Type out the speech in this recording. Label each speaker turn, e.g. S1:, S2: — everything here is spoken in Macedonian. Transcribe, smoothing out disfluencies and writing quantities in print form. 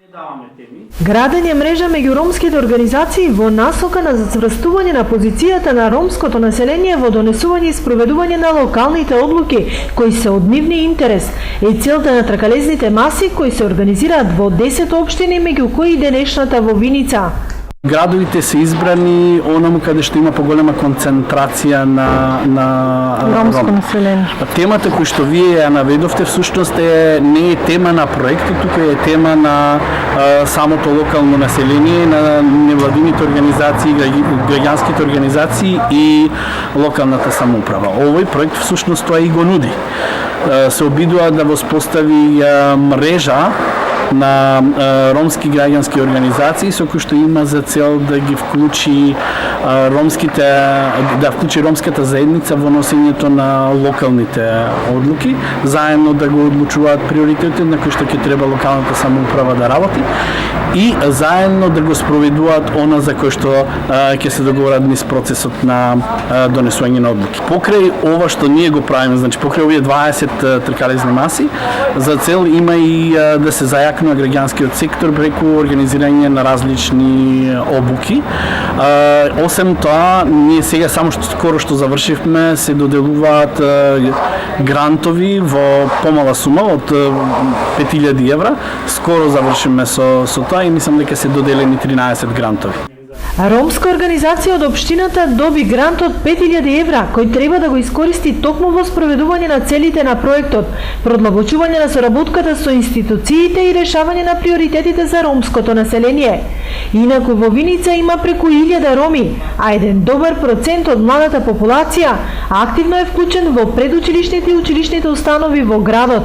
S1: Градење мрежа меѓу ромските организации во насока на зацврстување на позицијата на ромското население во донесување и спроведување на локалните одлуки кои се од нивни интерес е целта на тркалезните маси кои се организираат во 10 општини, меѓу кои денешната во Виница.
S2: Градовите се избрани онаму каде што има поголема концентрација на
S1: ромско население.
S2: Темата која што вие ја наведовте всушност не е тема на проектот, туку е тема на самото локално население, на невладините организации, граѓанските организации и локалната самоуправа. Овој проект всушност тоа и го нуди. Се обидува да воспостави мрежа на ромски граѓански организации со кои што има за цел да ги вклучи ромската заедница во носењето на локалните одлуки, заедно да го одлучуваат приоритетите на кои што ќе треба локалната самоуправа да работи и заедно да го спроведуваат она за кој што ќе се договорат низ процесот на донесување на одлуки. Покрај ова што ние го правиме, значи покрај овие 20 тркалезни маси, за цел има и да се зајакнува граѓанскиот сектор преку организирање на различни обуки. Осем тоа, ние сега само скоро што завршивме, се доделуваат грантови во помала сума од 5000 евра. Скоро завршиме со тоа и мислам дека се доделени 13 грантови.
S1: Ромска организација од општината доби грант од 5000 евра, кој треба да го искористи токму во спроведување на целите на проектот, продлабочување на соработката со институциите и решавање на приоритетите за ромското население. Инаку во Виница има преку 1000 роми, а еден добар процент од младата популација активно е вклучен во предучилишните и училишните установи во градот.